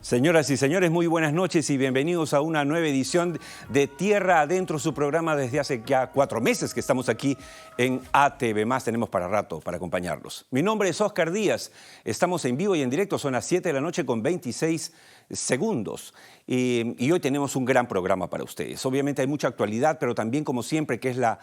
Señoras y señores, muy buenas noches y bienvenidos a una nueva edición de Tierra Adentro, su programa desde hace ya 4 meses que estamos aquí en ATV+. Tenemos para rato para acompañarlos. Mi nombre es Oscar Díaz, estamos en vivo y en directo, son las 7 de la noche con 26 segundos. Y hoy tenemos un gran programa para ustedes. Obviamente hay mucha actualidad, pero también, como siempre, que es la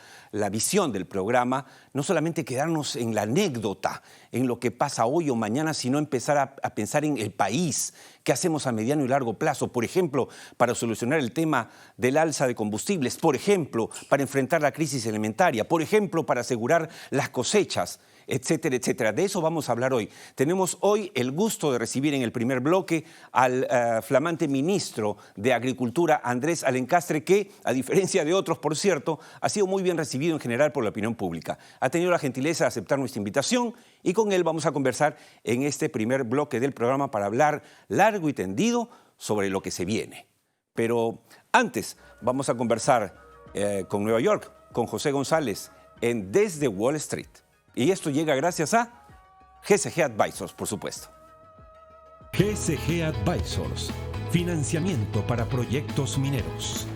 visión del programa, no solamente quedarnos en la anécdota, en lo que pasa hoy o mañana, sino empezar a pensar en el país. ¿Qué hacemos a mediano y largo plazo? Por ejemplo, para solucionar el tema del alza de combustibles. Por ejemplo, para enfrentar la crisis alimentaria. Por ejemplo, para asegurar las cosechas, etcétera, etcétera. De eso vamos a hablar hoy. Tenemos hoy el gusto de recibir en el primer bloque al flamante ministro de Agricultura, Andrés Alencastre, que, a diferencia de otros, por cierto, ha sido muy bien recibido en general por la opinión pública. Ha tenido la gentileza de aceptar nuestra invitación y con él vamos a conversar en este primer bloque del programa para hablar largo y tendido sobre lo que se viene. Pero antes vamos a conversar con Nueva York, con José González, en Desde Wall Street. Y esto llega gracias a GCG Advisors, por supuesto. GCG Advisors, financiamiento para proyectos mineros,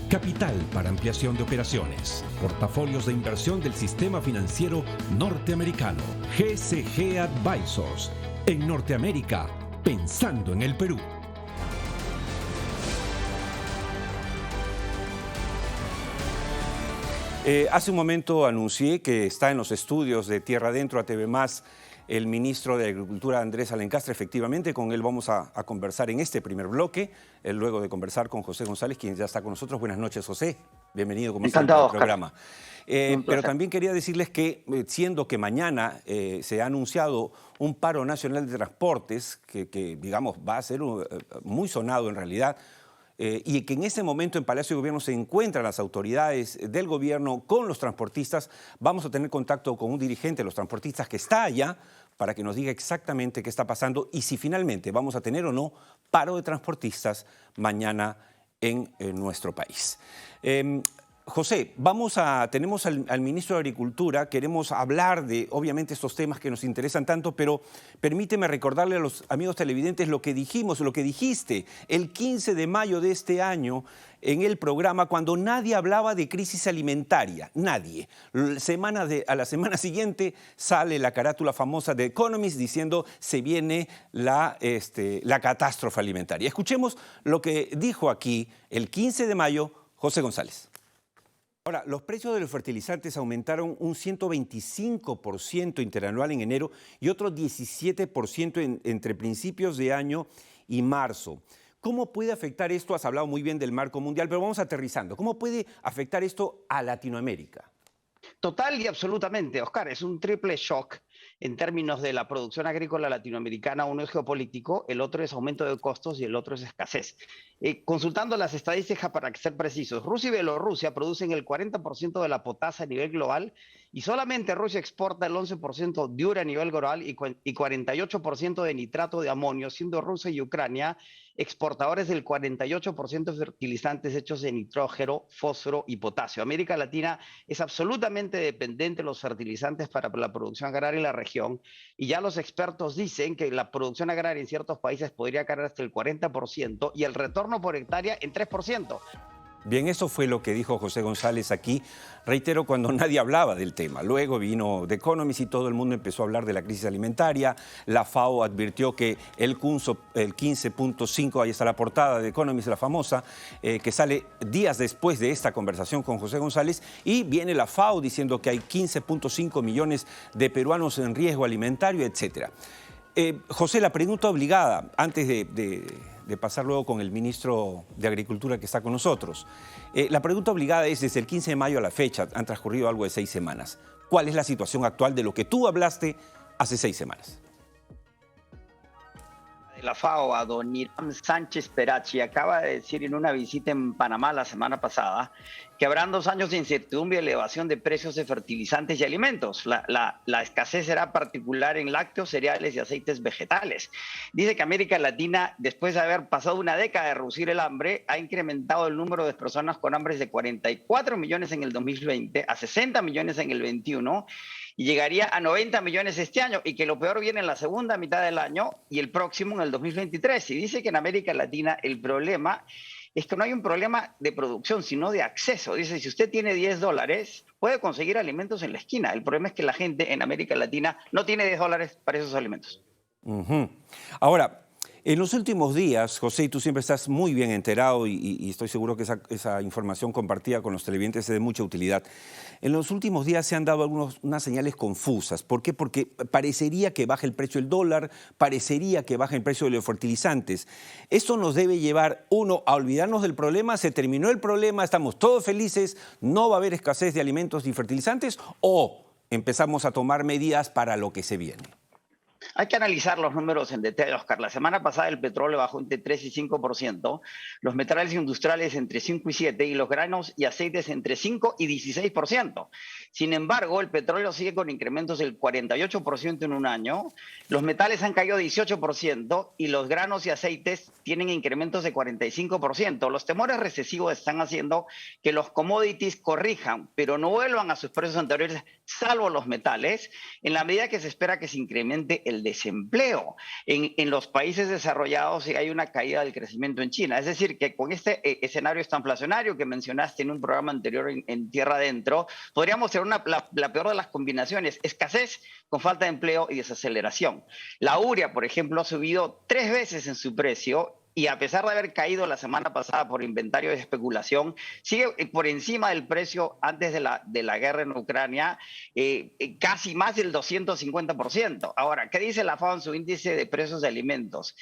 capital para ampliación de operaciones, portafolios de inversión del sistema financiero norteamericano. GCG Advisors, en Norteamérica, pensando en el Perú. Hace un momento anuncié que está en los estudios de Tierra Adentro, ATV+, el ministro de Agricultura, Andrés Alencastre. Efectivamente, con él vamos a conversar en este primer bloque, luego de conversar con José González, quien ya está con nosotros. Buenas noches, José. Bienvenido, como siempre, al programa. Pero también quería decirles que, siendo que mañana se ha anunciado un paro nacional de transportes, que digamos, va a ser muy sonado en realidad, y que en ese momento en Palacio de Gobierno se encuentran las autoridades del gobierno con los transportistas, vamos a tener contacto con un dirigente de los transportistas que está allá para que nos diga exactamente qué está pasando y si finalmente vamos a tener o no paro de transportistas mañana en nuestro país. José, tenemos al ministro de Agricultura, queremos hablar de, obviamente, estos temas que nos interesan tanto, pero permíteme recordarle a los amigos televidentes lo que dijimos, lo que dijiste el 15 de mayo de este año en el programa, cuando nadie hablaba de crisis alimentaria, nadie. A la semana siguiente sale la carátula famosa de Economist diciendo se viene la catástrofe alimentaria. Escuchemos lo que dijo aquí el 15 de mayo José González. Ahora, los precios de los fertilizantes aumentaron un 125% interanual en enero y otro 17% entre principios de año y marzo. ¿Cómo puede afectar esto? Has hablado muy bien del marco mundial, pero vamos aterrizando. ¿Cómo puede afectar esto a Latinoamérica? Total y absolutamente, Oscar, es un triple shock en términos de la producción agrícola latinoamericana. Uno es geopolítico, el otro es aumento de costos y el otro es escasez. Consultando las estadísticas para ser precisos, Rusia y Bielorrusia producen el 40% de la potasa a nivel global y solamente Rusia exporta el 11% de urea a nivel global y 48% de nitrato de amonio, siendo Rusia y Ucrania exportadores del 48% de fertilizantes hechos de nitrógeno, fósforo y potasio. América Latina es absolutamente dependiente de los fertilizantes para la producción agraria en la región y ya los expertos dicen que la producción agraria en ciertos países podría caer hasta el 40% y el retorno por hectárea en 3%. Bien, eso fue lo que dijo José González aquí, reitero, cuando nadie hablaba del tema. Luego vino The Economist y todo el mundo empezó a hablar de la crisis alimentaria. La FAO advirtió que el 15.5, ahí está la portada de The Economist, la famosa, que sale días después de esta conversación con José González, y viene la FAO diciendo que hay 15.5 millones de peruanos en riesgo alimentario, etc. José, la pregunta obligada, antes de pasar luego con el ministro de Agricultura que está con nosotros. La pregunta obligada es, desde el 15 de mayo a la fecha, han transcurrido algo de 6 semanas. ¿Cuál es la situación actual de lo que tú hablaste hace 6 semanas? De la FAO, a don Irán Sánchez Perachi, acaba de decir en una visita en Panamá la semana pasada que habrán 2 años de incertidumbre y elevación de precios de fertilizantes y alimentos. La escasez será particular en lácteos, cereales y aceites vegetales. Dice que América Latina, después de haber pasado una década de reducir el hambre, ha incrementado el número de personas con hambre de 44 millones en el 2020 a 60 millones en el 21 y llegaría a 90 millones este año, y que lo peor viene en la segunda mitad del año y el próximo en el 2023. Y dice que en América Latina el problema es que no hay un problema de producción, sino de acceso. Dice, si usted tiene $10, puede conseguir alimentos en la esquina. El problema es que la gente en América Latina no tiene $10 para esos alimentos. Ahora, en los últimos días, José, y tú siempre estás muy bien enterado y estoy seguro que esa información compartida con los televidentes es de mucha utilidad. En los últimos días se han dado unas señales confusas. ¿Por qué? Porque parecería que baja el precio del dólar, parecería que baja el precio de los fertilizantes. Esto nos debe llevar, uno, a olvidarnos del problema, se terminó el problema, estamos todos felices, no va a haber escasez de alimentos y fertilizantes, o empezamos a tomar medidas para lo que se viene. Hay que analizar los números en detalle, Oscar. La semana pasada el petróleo bajó entre 3 y 5%, los metales industriales entre 5 y 7% y los granos y aceites entre 5 y 16%. Sin embargo, el petróleo sigue con incrementos del 48% en un año, los metales han caído 18% y los granos y aceites tienen incrementos de 45%. Los temores recesivos están haciendo que los commodities corrijan, pero no vuelvan a sus precios anteriores, salvo los metales, en la medida que se espera que se incremente el desempleo. En los países desarrollados hay una caída del crecimiento en China. Es decir, que con este escenario estanflacionario que mencionaste en un programa anterior en Tierra Adentro, podríamos tener la peor de las combinaciones: escasez con falta de empleo y desaceleración. La urea, por ejemplo, ha subido 3 veces en su precio, y a pesar de haber caído la semana pasada por inventario de especulación, sigue por encima del precio antes de la guerra en Ucrania, casi más del 250%. Ahora, ¿qué dice la FAO en su índice de precios de alimentos?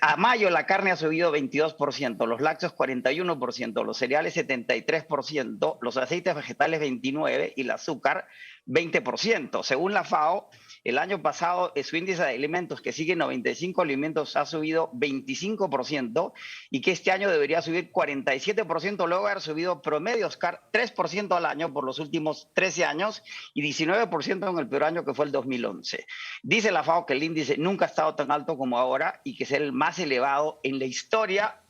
A mayo la carne ha subido 22%, los lácteos 41%, los cereales 73%, los aceites vegetales 29% y el azúcar 20%. Según la FAO, el año pasado su índice de alimentos, que sigue 95 alimentos, ha subido 25% y que este año debería subir 47%, luego de haber subido promedio, Oscar, 3% al año por los últimos 13 años y 19% en el peor año que fue el 2011. Dice la FAO que el índice nunca ha estado tan alto como ahora y que es el más elevado en la historia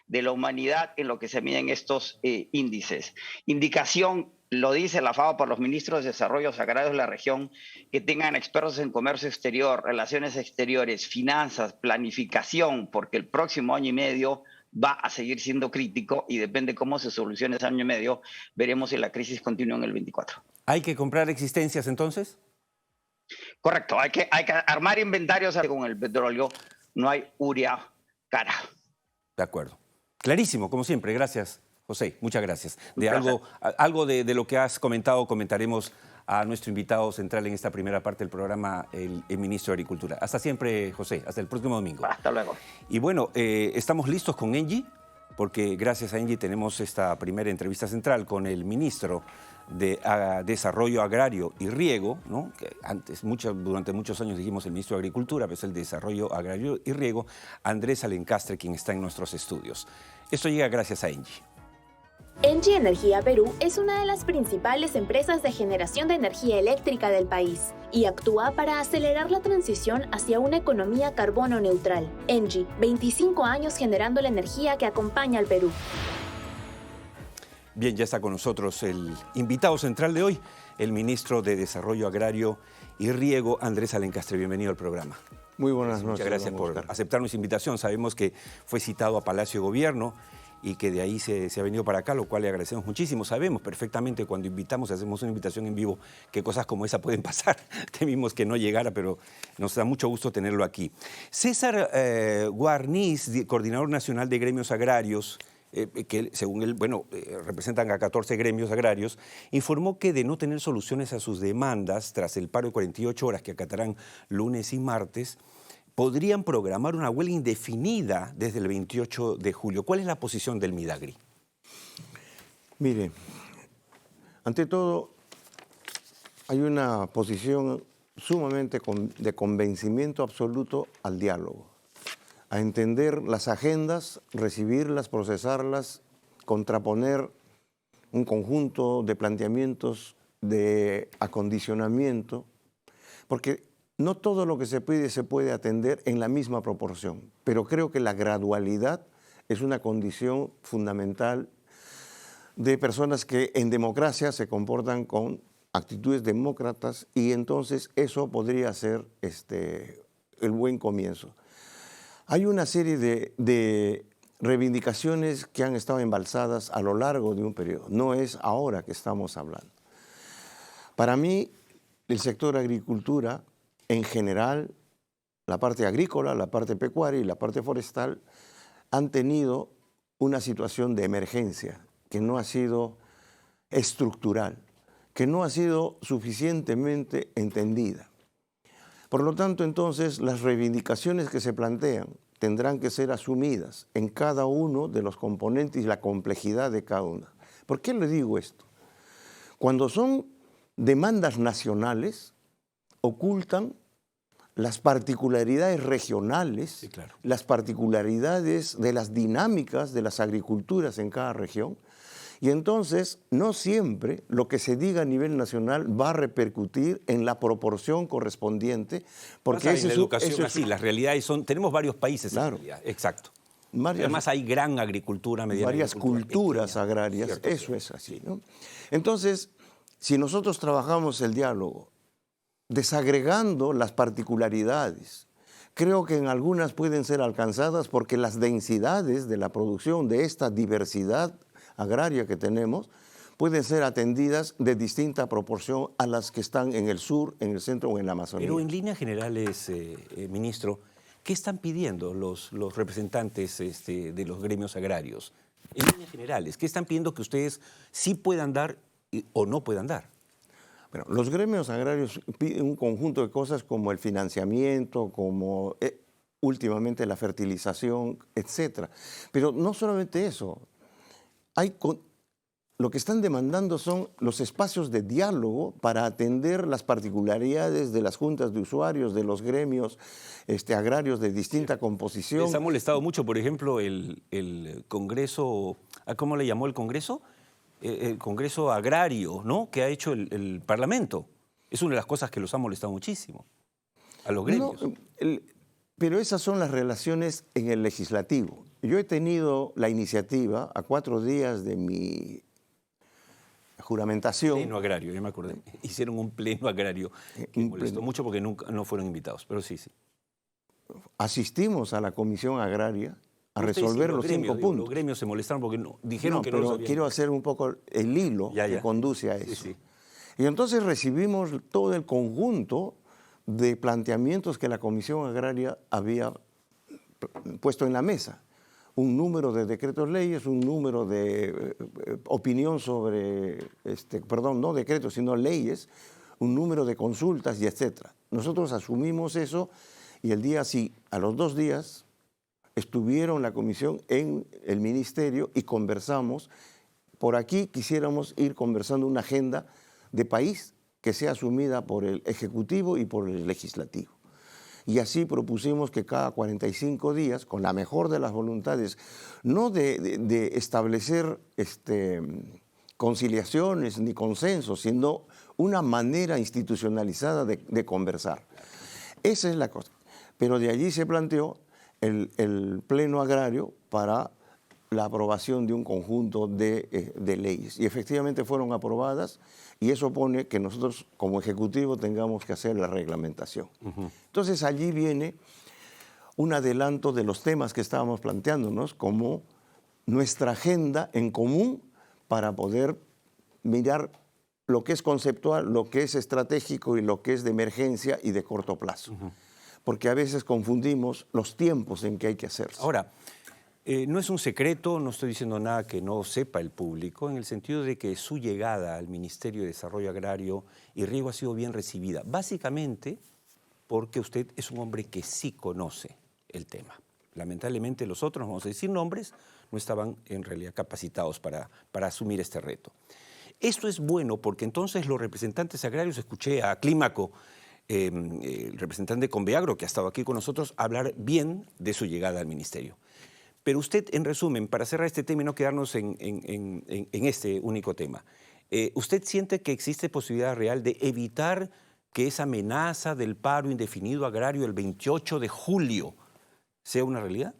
de la humanidad en lo que se miden estos índices. Indicación, lo dice la FAO, para los ministros de Desarrollo Agrarios de la región, que tengan expertos en comercio exterior, relaciones exteriores, finanzas, planificación, porque el próximo año y medio va a seguir siendo crítico y depende cómo se solucione ese año y medio, veremos si la crisis continúa en el 24. ¿Hay que comprar existencias entonces? Correcto, hay que armar inventarios con el petróleo, no hay urea cara. De acuerdo. Clarísimo, como siempre. Gracias, José. Muchas gracias. Algo de lo que has comentado comentaremos a nuestro invitado central en esta primera parte del programa, el ministro de Agricultura. Hasta siempre, José. Hasta el próximo domingo. Hasta luego. Y bueno, estamos listos con Engie, porque gracias a Engie tenemos esta primera entrevista central con el ministro de Desarrollo Agrario y Riego, ¿no? Que durante muchos años dijimos el ministro de Agricultura, pero es el de Desarrollo Agrario y Riego, Andrés Alencastre, quien está en nuestros estudios. Esto llega gracias a Engie. Engie Energía Perú es una de las principales empresas de generación de energía eléctrica del país y actúa para acelerar la transición hacia una economía carbono neutral. Engie, 25 años generando la energía que acompaña al Perú. Bien, ya está con nosotros el invitado central de hoy, el ministro de Desarrollo Agrario y Riego, Andrés Alencastre. Bienvenido al programa. Muy buenas noches. Muchas gracias por aceptar nuestra invitación. Sabemos que fue citado a Palacio de Gobierno y que de ahí se ha venido para acá, lo cual le agradecemos muchísimo. Sabemos perfectamente cuando invitamos, hacemos una invitación en vivo, que cosas como esa pueden pasar. Temimos que no llegara, pero nos da mucho gusto tenerlo aquí. César Guarniz, coordinador nacional de gremios agrarios, que según él, representan a 14 gremios agrarios, informó que de no tener soluciones a sus demandas tras el paro de 48 horas que acatarán lunes y martes, podrían programar una huelga indefinida desde el 28 de julio. ¿Cuál es la posición del Midagri? Mire, ante todo, hay una posición sumamente de convencimiento absoluto al diálogo, a entender las agendas, recibirlas, procesarlas, contraponer un conjunto de planteamientos de acondicionamiento, porque no todo lo que se puede atender en la misma proporción, pero creo que la gradualidad es una condición fundamental de personas que en democracia se comportan con actitudes demócratas, y entonces eso podría ser el buen comienzo. Hay una serie de reivindicaciones que han estado embalsadas a lo largo de un periodo. No es ahora que estamos hablando. Para mí, el sector agricultura, en general, la parte agrícola, la parte pecuaria y la parte forestal, han tenido una situación de emergencia que no ha sido estructural, que no ha sido suficientemente entendida. Por lo tanto, entonces, las reivindicaciones que se plantean tendrán que ser asumidas en cada uno de los componentes y la complejidad de cada una. ¿Por qué le digo esto? Cuando son demandas nacionales, ocultan las particularidades regionales, sí, claro, las particularidades de las dinámicas de las agriculturas en cada región, y entonces no siempre lo que se diga a nivel nacional va a repercutir en la proporción correspondiente, porque en la educación así, las realidades son, tenemos varios países, claro, en realidad, exacto. Varias, además hay gran agricultura, mediana varias agricultura culturas pequeña, agrarias, cierto, eso es así, ¿no? Entonces, si nosotros trabajamos el diálogo, desagregando las particularidades, creo que en algunas pueden ser alcanzadas porque las densidades de la producción de esta diversidad agraria que tenemos pueden ser atendidas de distinta proporción a las que están en el sur, en el centro o en la Amazonía. Pero en líneas generales, ministro, ¿qué están pidiendo los representantes de los gremios agrarios? En líneas generales, ¿qué están pidiendo que ustedes sí puedan dar o no puedan dar? Bueno, los gremios agrarios piden un conjunto de cosas como el financiamiento, como últimamente la fertilización, etc. Pero no solamente eso. Lo que están demandando son los espacios de diálogo para atender las particularidades de las juntas de usuarios, de los gremios agrarios de distinta composición. Les ha molestado mucho, por ejemplo, el Congreso, ¿cómo le llamó el Congreso? El Congreso Agrario, ¿no?, que ha hecho el Parlamento. Es una de las cosas que los ha molestado muchísimo a los gremios. No, pero esas son las relaciones en el legislativo. Yo he tenido la iniciativa, a 4 días de mi juramentación. Pleno agrario, yo me acordé. Hicieron un pleno agrario que molestó mucho porque no fueron invitados, pero sí. Asistimos a la Comisión Agraria a resolver los 5 puntos. Los gremios se molestaron porque dijeron que no pero los habían... quiero hacer un poco el hilo que conduce a eso. Sí. Y entonces recibimos todo el conjunto de planteamientos que la Comisión Agraria había puesto en la mesa. Un número de decretos leyes, un número de opinión sobre, no decretos, sino leyes, un número de consultas y etcétera. Nosotros asumimos eso y a los 2 días, estuvieron la comisión en el ministerio y conversamos. Por aquí quisiéramos ir conversando una agenda de país que sea asumida por el Ejecutivo y por el Legislativo. Y así propusimos que cada 45 días, con la mejor de las voluntades, no de establecer conciliaciones ni consensos, sino una manera institucionalizada de conversar. Esa es la cosa. Pero de allí se planteó el Pleno Agrario para la aprobación de un conjunto de leyes. Y efectivamente fueron aprobadas, y eso pone que nosotros como Ejecutivo tengamos que hacer la reglamentación. Entonces allí viene un adelanto de los temas que estábamos planteándonos como nuestra agenda en común para poder mirar lo que es conceptual, lo que es estratégico y lo que es de emergencia y de corto plazo. Porque a veces confundimos los tiempos en que hay que hacerse. Ahora, no es un secreto, no estoy diciendo nada que no sepa el público, en el sentido de que su llegada al Ministerio de Desarrollo Agrario y Riego ha sido bien recibida, básicamente porque usted es un hombre que sí conoce el tema. Lamentablemente los otros, vamos a decir nombres, no estaban en realidad capacitados para asumir este reto. Esto es bueno porque entonces los representantes agrarios, escuché a Clímaco, el representante de Conveagro, que ha estado aquí con nosotros, hablar bien de su llegada al ministerio. Pero usted, en resumen, para cerrar este tema y no quedarnos en este único tema, ¿usted siente que existe posibilidad real de evitar que esa amenaza del paro indefinido agrario el 28 de julio sea una realidad?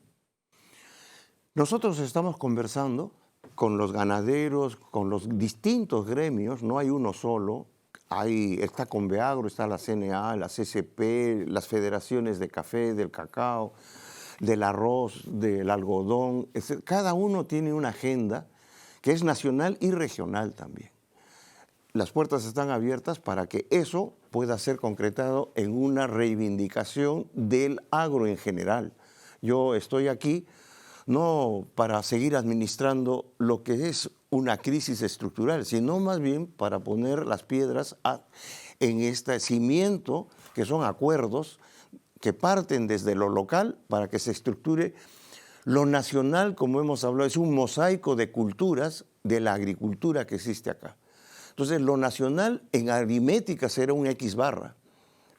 Nosotros estamos conversando con los ganaderos, con los distintos gremios, no hay uno solo, Está Conveagro, está la CNA, la CCP, las federaciones de café, del cacao, del arroz, del algodón. Cada uno tiene una agenda que es nacional y regional también. Las puertas están abiertas para que eso pueda ser concretado en una reivindicación del agro en general. Yo estoy aquí no para seguir administrando lo que es una crisis estructural, sino más bien para poner las piedras en este cimiento, que son acuerdos que parten desde lo local para que se estructure lo nacional, como hemos hablado, es un mosaico de culturas de la agricultura que existe acá. Entonces, lo nacional en aritmética será un X barra,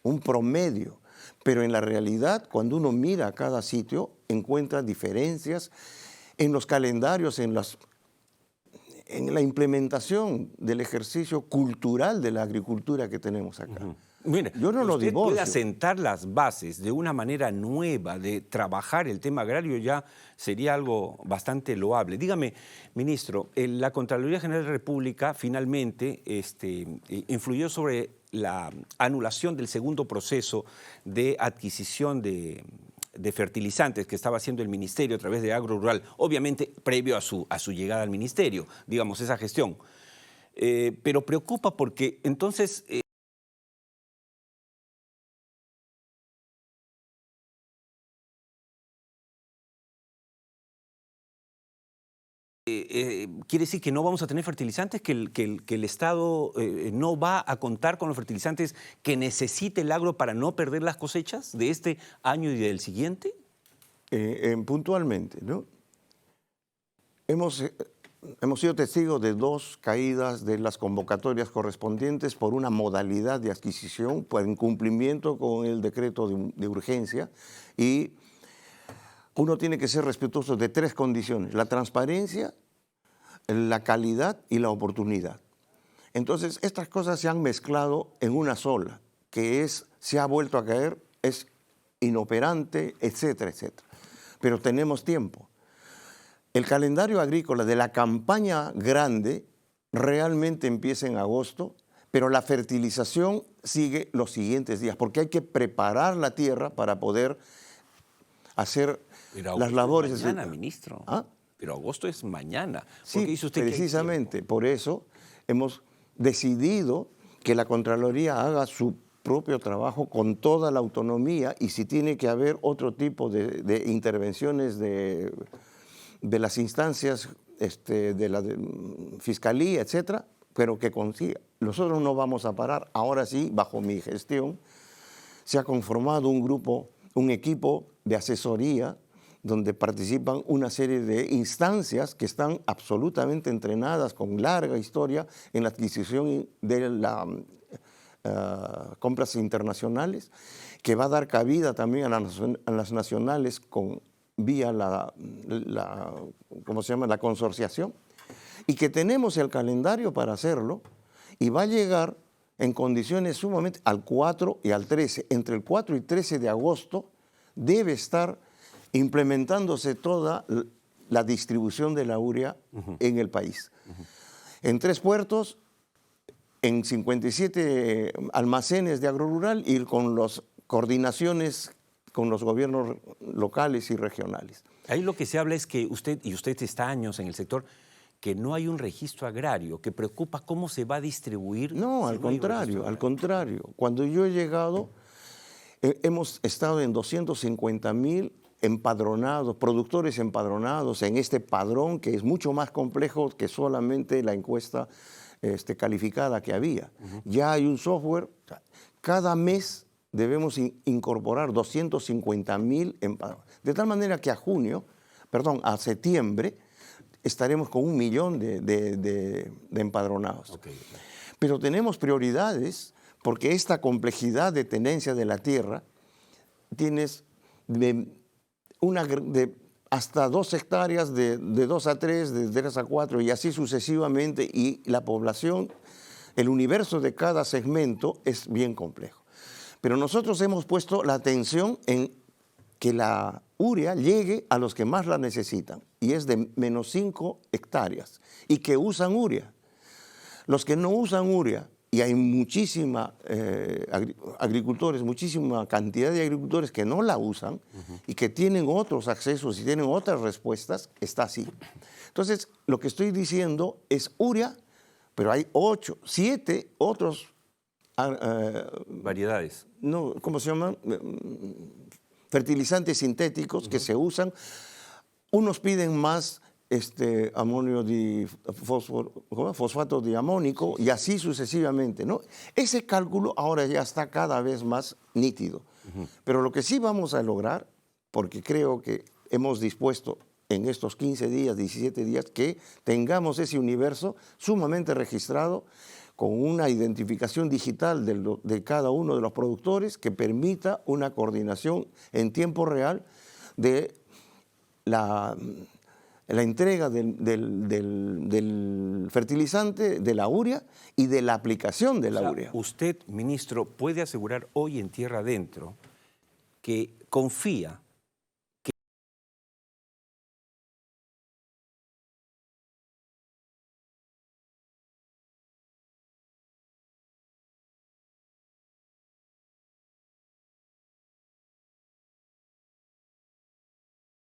un promedio, pero en la realidad, cuando uno mira a cada sitio, encuentra diferencias en los calendarios, en la implementación del ejercicio cultural de la agricultura que tenemos acá. Mire, yo no lo usted divorcio. puede asentar las bases de una manera nueva de trabajar el tema agrario, ya sería algo bastante loable. Dígame, ministro, la Contraloría General de la República finalmente influyó sobre la anulación del segundo proceso de adquisición de fertilizantes que estaba haciendo el ministerio a través de Agro Rural, obviamente previo a su llegada al ministerio, digamos, esa gestión. Pero preocupa porque entonces... ¿Quiere decir que no vamos a tener fertilizantes, que el Estado no va a contar con los fertilizantes que necesite el agro para no perder las cosechas de este año y del siguiente? Puntualmente, ¿no? Hemos sido testigos de 2 caídas de las convocatorias correspondientes por una modalidad de adquisición, por incumplimiento con el decreto de urgencia, y uno tiene que ser respetuoso de 3 condiciones: la transparencia, la calidad y la oportunidad. Entonces, estas cosas se han mezclado en una sola, que se ha vuelto a caer, es inoperante, etcétera, etcétera. Pero tenemos tiempo. El calendario agrícola de la campaña grande realmente empieza en agosto, pero la fertilización sigue los siguientes días, porque hay que preparar la tierra para poder hacer las labores. Es mañana, ministro. ¿Ah? Pero agosto es mañana. Sí, dice usted precisamente por eso hemos decidido que la Contraloría haga su propio trabajo con toda la autonomía, y si tiene que haber otro tipo de intervenciones de las instancias de la Fiscalía, etcétera, pero que consiga. Nosotros no vamos a parar. Ahora sí, bajo mi gestión, se ha conformado un equipo de asesoría donde participan una serie de instancias que están absolutamente entrenadas, con larga historia en la adquisición de las compras internacionales, que va a dar cabida también a las nacionales vía la consorciación, y que tenemos el calendario para hacerlo, y va a llegar en condiciones sumamente al 4 y al 13. Entre el 4 y 13 de agosto debe estar implementándose toda la distribución de la urea en el país. En 3 puertos, en 57 almacenes de agrorural, y con las coordinaciones con los gobiernos locales y regionales. Ahí lo que se habla es que usted está años en el sector, que no hay un registro agrario, que preocupa cómo se va a distribuir. No, al contrario. Cuando yo he llegado, hemos estado en 250,000 empadronados, productores empadronados en este padrón, que es mucho más complejo que solamente la encuesta calificada que había. Ya hay un software. Cada mes debemos incorporar 250,000 empadronados. De tal manera que a septiembre, estaremos con 1 millón de empadronados. Okay. Pero tenemos prioridades, porque esta complejidad de tenencia de la tierra, tienes hasta 2 hectáreas, de 2 a 3, de 3 a 4, y así sucesivamente, y la población, el universo de cada segmento es bien complejo. Pero nosotros hemos puesto la atención en que la urea llegue a los que más la necesitan, y es de menos 5 hectáreas, y que usan urea. Los que no usan urea y hay muchísima agricultores, muchísima cantidad de agricultores que no la usan y que tienen otros accesos y tienen otras respuestas, está así. Entonces, lo que estoy diciendo es urea, pero hay 7 otros variedades. No, ¿cómo se llaman? Fertilizantes sintéticos que se usan. Unos piden más fosfato diamónico y así sucesivamente, ¿no? Ese cálculo ahora ya está cada vez más nítido. Pero lo que sí vamos a lograr, porque creo que hemos dispuesto en estos 15 días, 17 días, que tengamos ese universo sumamente registrado con una identificación digital de cada uno de los productores que permita una coordinación en tiempo real de la entrega del fertilizante, de la urea y de la aplicación de la urea. Usted, ministro, puede asegurar hoy en tierra adentro que confía que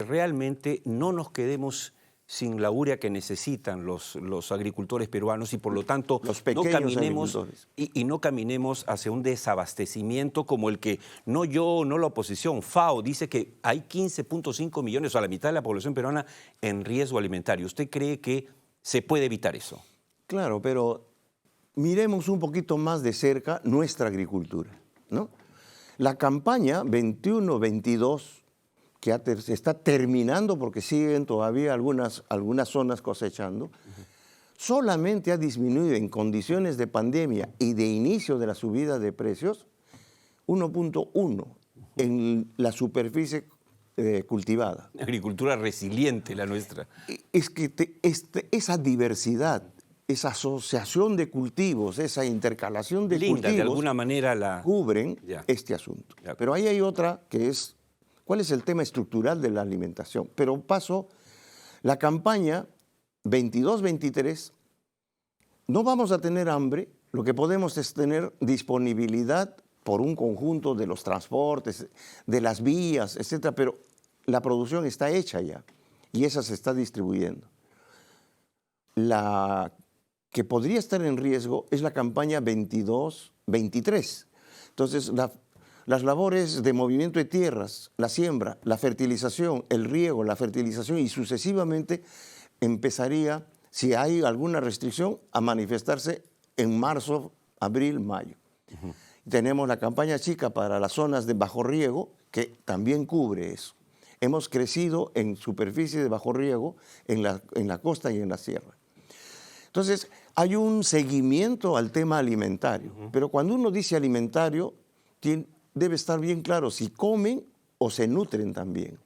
realmente no nos quedemos sin la urea que necesitan los agricultores peruanos y por lo tanto los pequeños agricultores. Y no caminemos hacia un desabastecimiento como el que no yo, no la oposición, FAO dice que hay 15.5 millones, o sea, la mitad de la población peruana en riesgo alimentario. ¿Usted cree que se puede evitar eso? Claro, pero miremos un poquito más de cerca nuestra agricultura, ¿no? La campaña 21-22 que se está terminando porque siguen todavía algunas zonas cosechando, solamente ha disminuido en condiciones de pandemia y de inicio de la subida de precios 1.1 en la superficie cultivada. Agricultura resiliente la nuestra. Es que esa diversidad, esa asociación de cultivos, esa intercalación de cultivos, de alguna manera cubren este asunto. Ya. Pero ahí hay otra que es, ¿cuál es el tema estructural de la alimentación? Pero la campaña 22-23, no vamos a tener hambre, lo que podemos es tener disponibilidad por un conjunto de los transportes, de las vías, etcétera, pero la producción está hecha ya y esa se está distribuyendo. La que podría estar en riesgo es la campaña 22-23. Entonces, las labores de movimiento de tierras, la siembra, la fertilización, el riego, la fertilización y sucesivamente empezaría, si hay alguna restricción, a manifestarse en marzo, abril, mayo. Tenemos la campaña chica para las zonas de bajo riego, que también cubre eso. Hemos crecido en superficie de bajo riego en la costa y en la sierra. Entonces, hay un seguimiento al tema alimentario, pero cuando uno dice alimentario, debe estar bien claro si comen o se nutren también.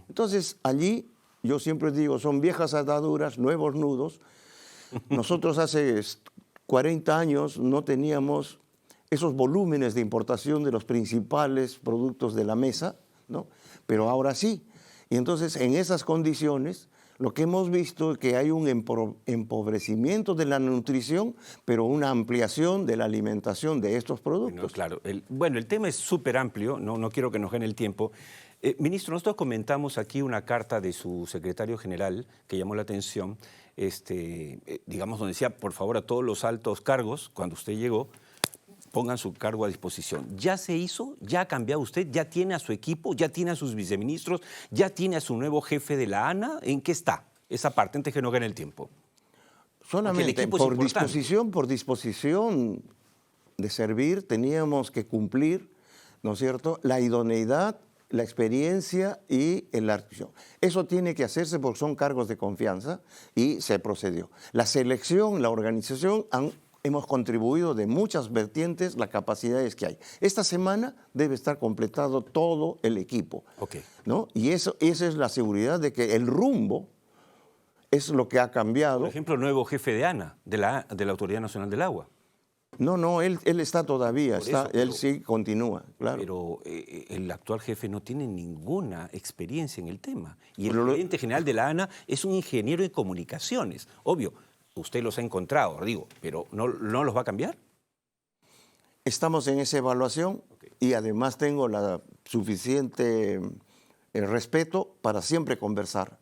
Entonces, allí, yo siempre digo, son viejas ataduras, nuevos nudos. Nosotros hace 40 años no teníamos esos volúmenes de importación de los principales productos de la mesa, ¿no? Pero ahora sí. Y entonces, en esas condiciones, lo que hemos visto es que hay un empobrecimiento de la nutrición, pero una ampliación de la alimentación de estos productos. Bueno, claro. El tema es súper amplio, no quiero que nos gane el tiempo. Ministro, nosotros comentamos aquí una carta de su secretario general que llamó la atención, digamos, donde decía, por favor, a todos los altos cargos, cuando usted llegó, pongan su cargo a disposición. ¿Ya se hizo? ¿Ya ha cambiado usted? ¿Ya tiene a su equipo? ¿Ya tiene a sus viceministros? ¿Ya tiene a su nuevo jefe de la ANA? ¿En qué está esa parte antes que no gane el tiempo? Solamente por disposición de servir teníamos que cumplir, ¿no es cierto?, la idoneidad, la experiencia y la acción. Eso tiene que hacerse porque son cargos de confianza y se procedió. La selección, la organización hemos contribuido de muchas vertientes las capacidades que hay. Esta semana debe estar completado todo el equipo, ¿no? Y esa es la seguridad de que el rumbo es lo que ha cambiado. Por ejemplo, el nuevo jefe de ANA, de la Autoridad Nacional del Agua. No, él está todavía, él sí continúa, claro. Pero el actual jefe no tiene ninguna experiencia en el tema. Y el gerente general de la ANA es un ingeniero en comunicaciones, obvio. Usted los ha encontrado, digo, pero ¿no los va a cambiar? Estamos en esa evaluación y además tengo la suficiente respeto para siempre conversar,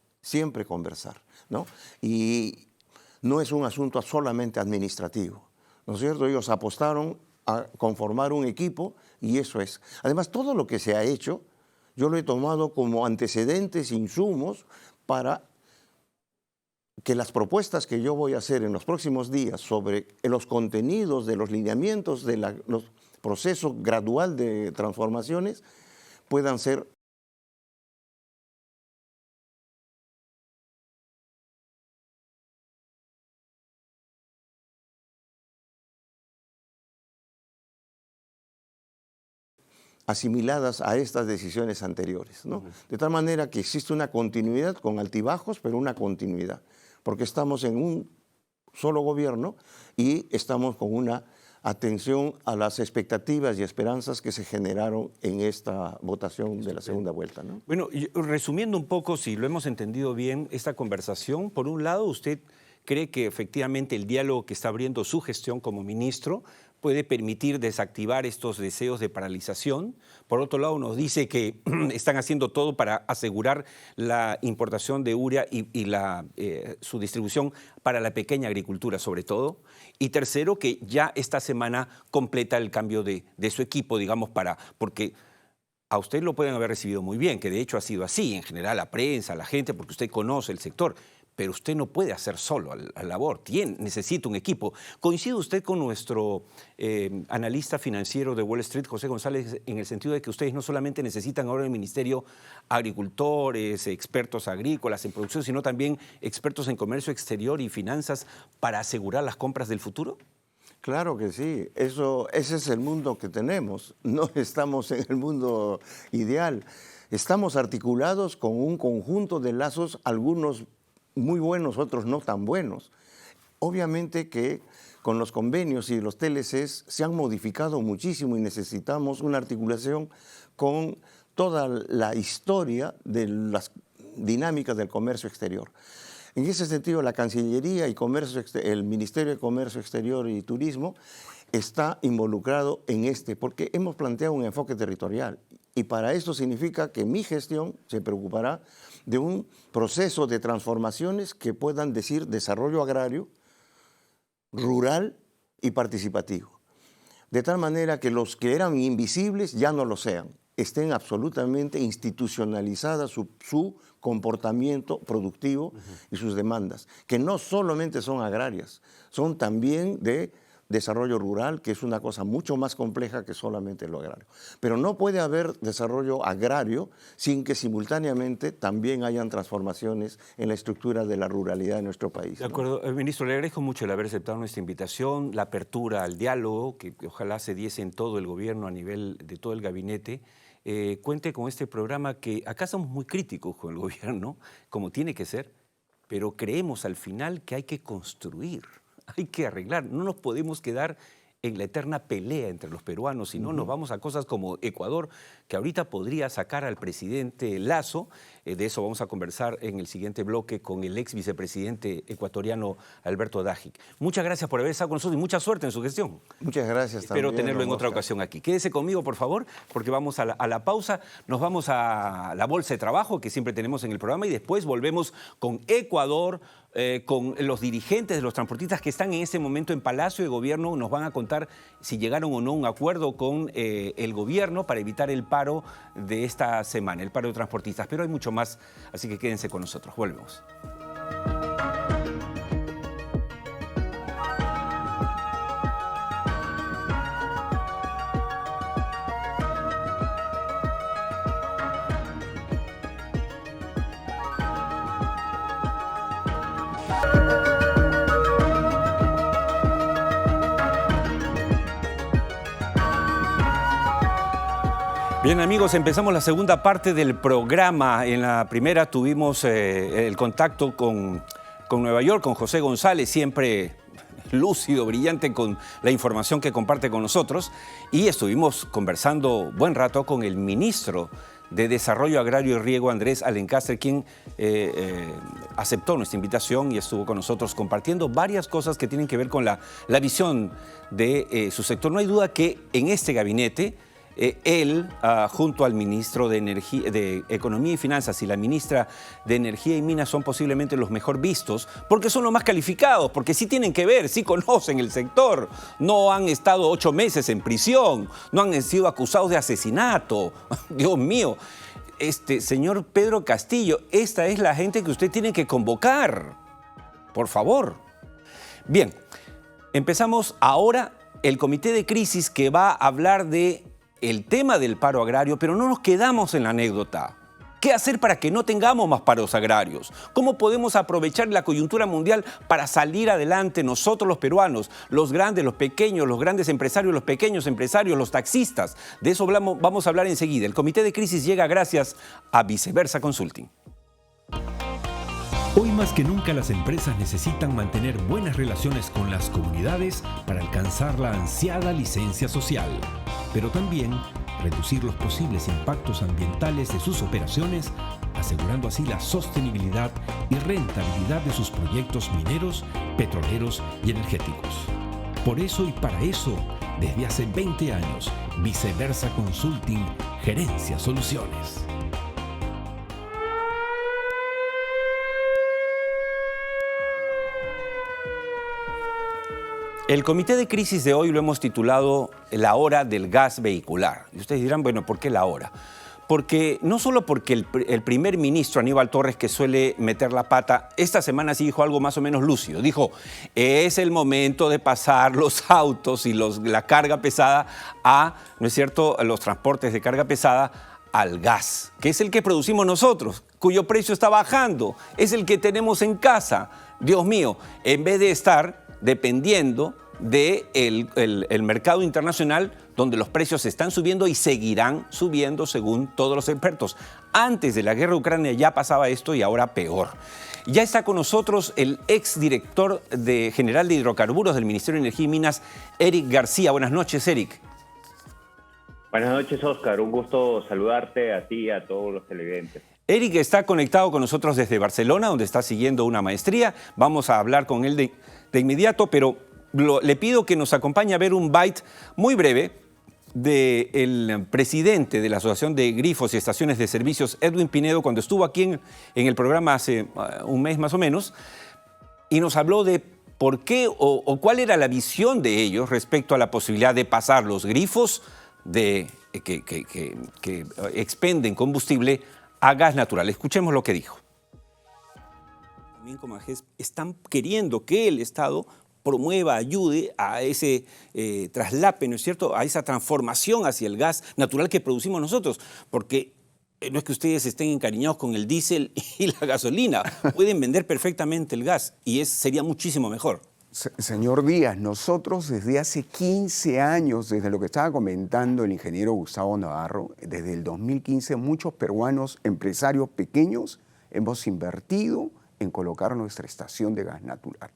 ¿no? Y no es un asunto solamente administrativo, ¿no es cierto? Ellos apostaron a conformar un equipo y eso es. Además, todo lo que se ha hecho, yo lo he tomado como antecedentes, insumos para que las propuestas que yo voy a hacer en los próximos días sobre los contenidos de los lineamientos de los procesos gradual de transformaciones puedan ser asimiladas a estas decisiones anteriores, ¿no? De tal manera que existe una continuidad con altibajos, pero una continuidad, porque estamos en un solo gobierno y estamos con una atención a las expectativas y esperanzas que se generaron en esta votación de la segunda vuelta, ¿no? Bueno, resumiendo un poco, si lo hemos entendido bien, esta conversación, por un lado, usted cree que efectivamente el diálogo que está abriendo su gestión como ministro puede permitir desactivar estos deseos de paralización. Por otro lado, nos dice que están haciendo todo para asegurar la importación de urea y su distribución para la pequeña agricultura, sobre todo. Y tercero, que ya esta semana completa el cambio de su equipo, digamos, porque a usted lo pueden haber recibido muy bien, que de hecho ha sido así, en general la prensa, la gente, porque usted conoce el sector. Pero usted no puede hacer solo la labor, necesita un equipo. ¿Coincide usted con nuestro analista financiero de Wall Street, José González, en el sentido de que ustedes no solamente necesitan ahora en el ministerio agricultores, expertos agrícolas en producción, sino también expertos en comercio exterior y finanzas para asegurar las compras del futuro? Claro que sí, ese es el mundo que tenemos, no estamos en el mundo ideal. Estamos articulados con un conjunto de lazos, algunos muy buenos, otros no tan buenos. Obviamente que con los convenios y los TLCs se han modificado muchísimo y necesitamos una articulación con toda la historia de las dinámicas del comercio exterior. En ese sentido, la Cancillería y el Ministerio de Comercio Exterior y Turismo está involucrado en porque hemos planteado un enfoque territorial y para esto significa que mi gestión se preocupará de un proceso de transformaciones que puedan decir desarrollo agrario, rural y participativo. De tal manera que los que eran invisibles ya no lo sean, estén absolutamente institucionalizadas su comportamiento productivo y sus demandas, que no solamente son agrarias, son también de desarrollo rural, que es una cosa mucho más compleja que solamente lo agrario. Pero no puede haber desarrollo agrario sin que simultáneamente también hayan transformaciones en la estructura de la ruralidad de nuestro país. De acuerdo. Ministro, le agradezco mucho el haber aceptado nuestra invitación, la apertura al diálogo, que ojalá se diese en todo el gobierno a nivel de todo el gabinete. Cuente con este programa que acá somos muy críticos con el gobierno, como tiene que ser, pero creemos al final que hay que construir. Hay que arreglar, no nos podemos quedar en la eterna pelea entre los peruanos, si no nos vamos a cosas como Ecuador, que ahorita podría sacar al presidente Lasso. De eso vamos a conversar en el siguiente bloque con el ex vicepresidente ecuatoriano Alberto Dajic. Muchas gracias por haber estado con nosotros y mucha suerte en su gestión. Muchas gracias. Espero tenerlo en otra ocasión aquí. Quédese conmigo, por favor, porque vamos a la pausa. Nos vamos a la bolsa de trabajo que siempre tenemos en el programa y después volvemos con Ecuador, con los dirigentes de los transportistas que están en este momento en Palacio de Gobierno. Nos van a contar si llegaron o no a un acuerdo con el gobierno para evitar el paro de esta semana, el paro de transportistas. Pero hay mucho más, así que quédense con nosotros. Volvemos. Bien, amigos, empezamos la segunda parte del programa. En la primera tuvimos el contacto con Nueva York, con José González, siempre lúcido, brillante con la información que comparte con nosotros. Y estuvimos conversando buen rato con el ministro de Desarrollo Agrario y Riego, Andrés Alencastre, quien aceptó nuestra invitación y estuvo con nosotros compartiendo varias cosas que tienen que ver con la visión de su sector. No hay duda que en este gabinete él, junto al ministro de Economía y Finanzas y la ministra de Energía y Minas, son posiblemente los mejor vistos, porque son los más calificados, porque sí tienen que ver, sí conocen el sector, no han estado 8 meses en prisión, no han sido acusados de asesinato. Dios mío, señor Pedro Castillo, esta es la gente que usted tiene que convocar, por favor. Bien, empezamos ahora el comité de crisis que va a hablar de el tema del paro agrario, pero no nos quedamos en la anécdota. ¿Qué hacer para que no tengamos más paros agrarios? ¿Cómo podemos aprovechar la coyuntura mundial para salir adelante nosotros los peruanos, los grandes, los pequeños, los grandes empresarios, los pequeños empresarios, los taxistas? De eso vamos a hablar enseguida. El comité de crisis llega gracias a Viceversa Consulting. Hoy más que nunca las empresas necesitan mantener buenas relaciones con las comunidades para alcanzar la ansiada licencia social, pero también reducir los posibles impactos ambientales de sus operaciones, asegurando así la sostenibilidad y rentabilidad de sus proyectos mineros, petroleros y energéticos. Por eso y para eso, desde hace 20 años, Viceversa Consulting gerencia soluciones. El comité de crisis de hoy lo hemos titulado La hora del gas vehicular. Y ustedes dirán, bueno, ¿por qué la hora? Porque no solo porque el primer ministro Aníbal Torres, que suele meter la pata, esta semana sí dijo algo más o menos lúcido. Dijo, es el momento de pasar los autos y la carga pesada ¿no es cierto?, los transportes de carga pesada al gas, que es el que producimos nosotros, cuyo precio está bajando, es el que tenemos en casa. Dios mío, en vez de estar dependiendo del mercado internacional, donde los precios están subiendo y seguirán subiendo según todos los expertos. Antes de la guerra de Ucrania ya pasaba esto y ahora peor. Ya está con nosotros el exdirector general de hidrocarburos del Ministerio de Energía y Minas, Eric García. Buenas noches, Eric. Buenas noches, Oscar. Un gusto saludarte a ti y a todos los televidentes. Eric está conectado con nosotros desde Barcelona, donde está siguiendo una maestría. Vamos a hablar con él de inmediato, pero le pido que nos acompañe a ver un bite muy breve del presidente de la Asociación de Grifos y Estaciones de Servicios, Edwin Pinedo, cuando estuvo aquí en el programa hace un mes más o menos, y nos habló de por qué o cuál era la visión de ellos respecto a la posibilidad de pasar los grifos que expenden combustible a gas natural. Escuchemos lo que dijo. También como AGES están queriendo que el Estado promueva, ayude a ese traslape, ¿no es cierto?, a esa transformación hacia el gas natural que producimos nosotros, porque no es que ustedes estén encariñados con el diésel y la gasolina, pueden vender perfectamente el gas y sería muchísimo mejor. Señor Díaz, nosotros desde hace 15 años, desde lo que estaba comentando el ingeniero Gustavo Navarro, desde el 2015 muchos peruanos empresarios pequeños hemos invertido en colocar nuestra estación de gas natural.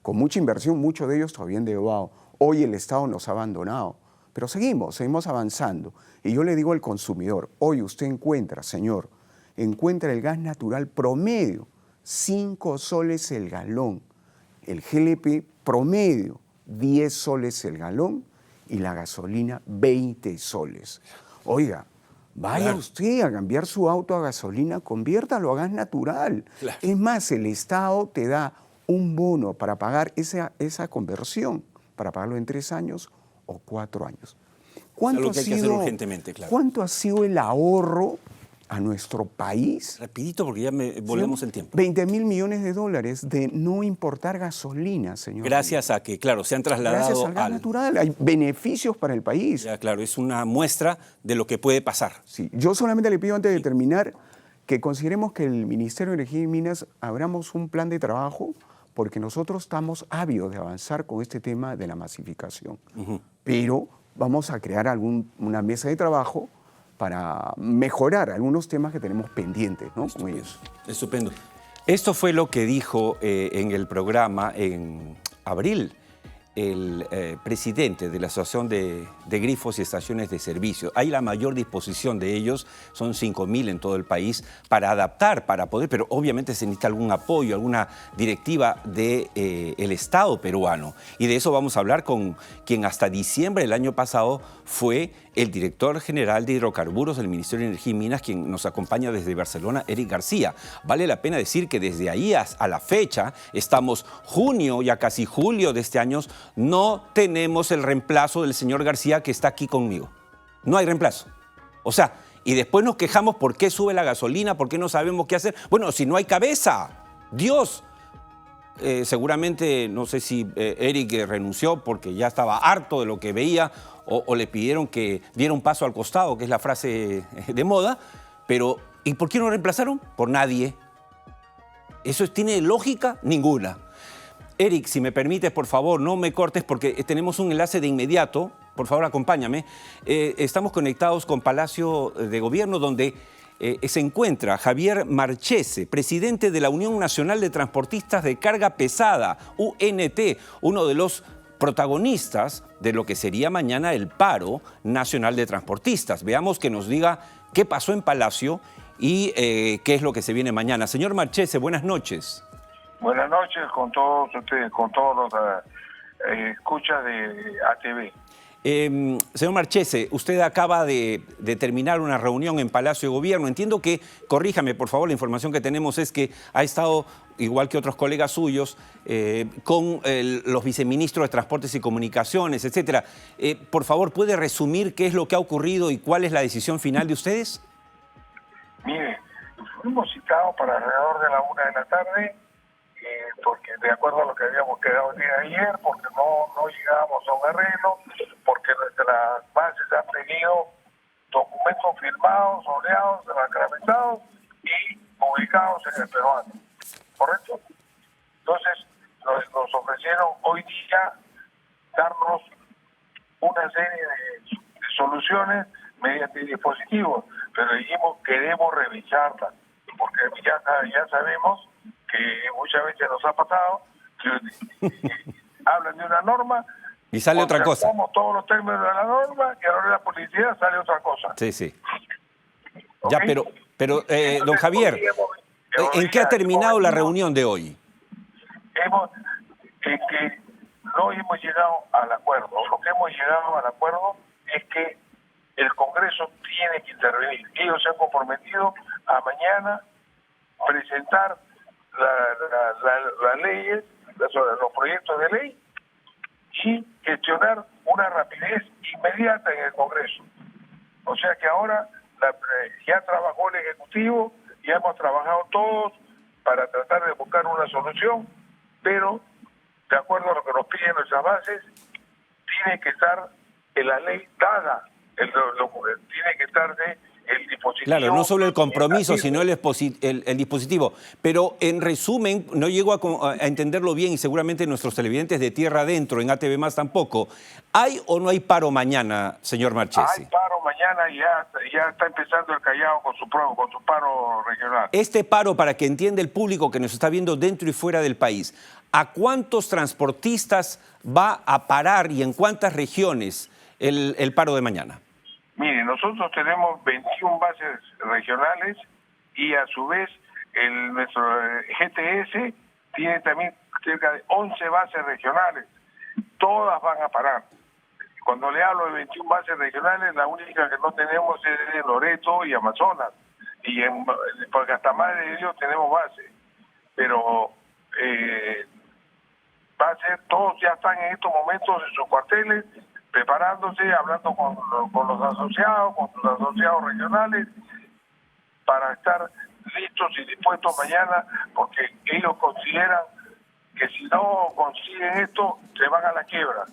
Con mucha inversión, muchos de ellos todavía endeudado. Hoy el Estado nos ha abandonado, pero seguimos avanzando. Y yo le digo al consumidor, hoy usted encuentra, señor, encuentra el gas natural promedio, 5 soles el galón. El GLP promedio, 10 soles el galón y la gasolina, 20 soles. Oiga, vaya usted a cambiar su auto a gasolina, conviértalo a gas natural. Claro. Es más, el Estado te da un bono para pagar esa conversión, para pagarlo en 3 años o 4 años. ¿Cuánto hay que hacer urgentemente, claro. ¿Cuánto ha sido el ahorro a nuestro país? Rapidito, porque ya volvemos el tiempo. 20.000 millones de dólares de no importar gasolina, señor. Gracias a que, claro, se han trasladado gracias al gas natural. Hay beneficios para el país. Ya, claro, es una muestra de lo que puede pasar. Sí, yo solamente le pido antes de terminar que consideremos que el Ministerio de Energía y Minas abramos un plan de trabajo porque nosotros estamos ávidos de avanzar con este tema de la masificación. Pero vamos a crear una mesa de trabajo para mejorar algunos temas que tenemos pendientes, ¿no? Con ellos. Estupendo. Esto fue lo que dijo en el programa en abril el presidente de la Asociación de Grifos y Estaciones de Servicio. Hay la mayor disposición de ellos, son 5.000 en todo el país, para adaptar, para poder, pero obviamente se necesita algún apoyo, alguna directiva del Estado peruano. Y de eso vamos a hablar con quien hasta diciembre del año pasado fue el director general de hidrocarburos del Ministerio de Energía y Minas, quien nos acompaña desde Barcelona, Eric García. Vale la pena decir que desde ahí a la fecha, estamos junio, ya casi julio de este año, no tenemos el reemplazo del señor García que está aquí conmigo. No hay reemplazo. O sea, y después nos quejamos por qué sube la gasolina, por qué no sabemos qué hacer. Bueno, si no hay cabeza, Dios. Seguramente, no sé si Eric renunció porque ya estaba harto de lo que veía o le pidieron que diera un paso al costado, que es la frase de moda, pero ¿y por qué no reemplazaron? Por nadie. ¿Eso tiene lógica? Ninguna. Eric, si me permites, por favor, no me cortes porque tenemos un enlace de inmediato. Por favor, acompáñame. Estamos conectados con Palacio de Gobierno, donde se encuentra Javier Marchese, presidente de la Unión Nacional de Transportistas de Carga Pesada, UNT, uno de los protagonistas de lo que sería mañana el paro nacional de transportistas. Veamos que nos diga qué pasó en Palacio y qué es lo que se viene mañana. Señor Marchese, buenas noches. Buenas noches con todos ustedes, con todos los escuchas de ATV. Señor Marchese, usted acaba de terminar una reunión en Palacio de Gobierno. Entiendo que, corríjame por favor, la información que tenemos es que ha estado, igual que otros colegas suyos, con los viceministros de Transportes y Comunicaciones, etcétera. Por favor, ¿puede resumir qué es lo que ha ocurrido y cuál es la decisión final de ustedes? Mire, fuimos citados para alrededor de la 1 de la tarde, porque de acuerdo a lo que habíamos quedado el día de ayer, porque no llegábamos a un arreglo, porque nuestras bases han tenido documentos firmados, oleados, acreditados y publicados en el peruano. ¿Correcto? Entonces, nos ofrecieron hoy día darnos una serie de soluciones mediante dispositivos, pero dijimos queremos revisarlas, porque ya sabemos que muchas veces nos ha pasado que hablan de una norma y sale otra cosa. Todos los términos de la norma y a la hora de la publicidad sale otra cosa. Sí, sí. ¿Okay? Ya, pero don Javier, ¿en qué ha terminado la reunión de hoy? Que no hemos llegado al acuerdo. Lo que hemos llegado al acuerdo es que el Congreso tiene que intervenir. Ellos se han comprometido a mañana presentar las leyes, los proyectos de ley y gestionar una rapidez inmediata en el Congreso. O sea que ahora ya trabajó el Ejecutivo, ya hemos trabajado todos para tratar de buscar una solución, pero de acuerdo a lo que nos piden nuestras bases, tiene que estar en la ley dada, tiene que estar el dispositivo. Claro, no solo el compromiso, sino el dispositivo. Pero en resumen, no llego a entenderlo bien y seguramente nuestros televidentes de tierra adentro, en ATV Más tampoco. ¿Hay o no hay paro mañana, señor Marchese? Hay paro mañana y ya está empezando el Callao con su paro regional. Este paro, para que entienda el público que nos está viendo dentro y fuera del país, ¿a cuántos transportistas va a parar y en cuántas regiones el paro de mañana? Mire, nosotros tenemos 21 bases regionales y a su vez nuestro GTS tiene también cerca de 11 bases regionales. Todas van a parar. Cuando le hablo de 21 bases regionales, la única que no tenemos es de Loreto y Amazonas. Porque hasta Madre de Dios tenemos base. Pero va a ser, todos ya están en estos momentos en sus cuarteles, preparándose, hablando con los asociados regionales, para estar listos y dispuestos mañana, porque ellos consideran que si no consiguen esto, se van a la quiebra.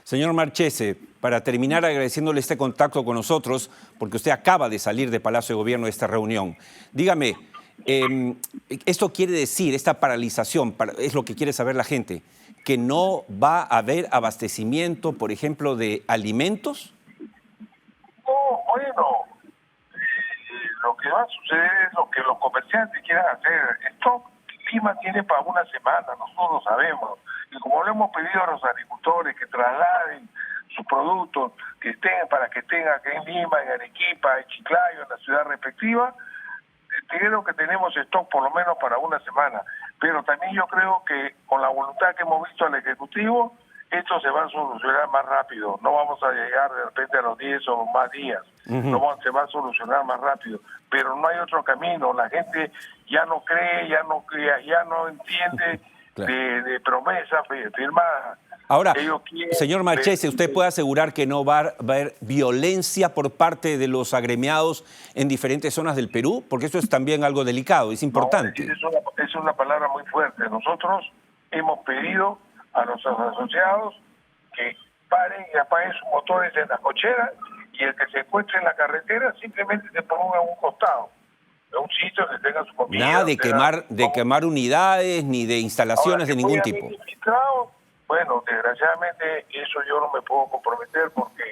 Señor Marchese, para terminar agradeciéndole este contacto con nosotros, porque usted acaba de salir de Palacio de Gobierno de esta reunión. Dígame, esto quiere decir, esta paralización, es lo que quiere saber la gente, que no va a haber abastecimiento, por ejemplo, de alimentos? No, bueno, lo que va a suceder es lo que los comerciantes quieran hacer, stock Lima tiene para una semana, nosotros lo sabemos. Y como le hemos pedido a los agricultores que trasladen sus productos, que estén para que estén aquí en Lima, en Arequipa, en Chiclayo, en la ciudad respectiva, creo que tenemos stock por lo menos para una semana. Pero también yo creo que con la voluntad que hemos visto al Ejecutivo, esto se va a solucionar más rápido. No vamos a llegar de repente a los 10 o más días. Se va a solucionar más rápido. Pero no hay otro camino. La gente ya no cree, ya no entiende de promesas firmadas. Ahora, señor Marchese, ¿usted puede asegurar que no va a haber violencia por parte de los agremiados en diferentes zonas del Perú? Porque eso es también algo delicado, es importante. No, es una palabra muy fuerte. Nosotros hemos pedido a los asociados que paren y apaguen sus motores en las cocheras, y el que se encuentre en la carretera simplemente se ponga a un costado, en un sitio que tenga su comida. Nada de quemar unidades ni de instalaciones de ningún tipo. Bueno, desgraciadamente eso yo no me puedo comprometer porque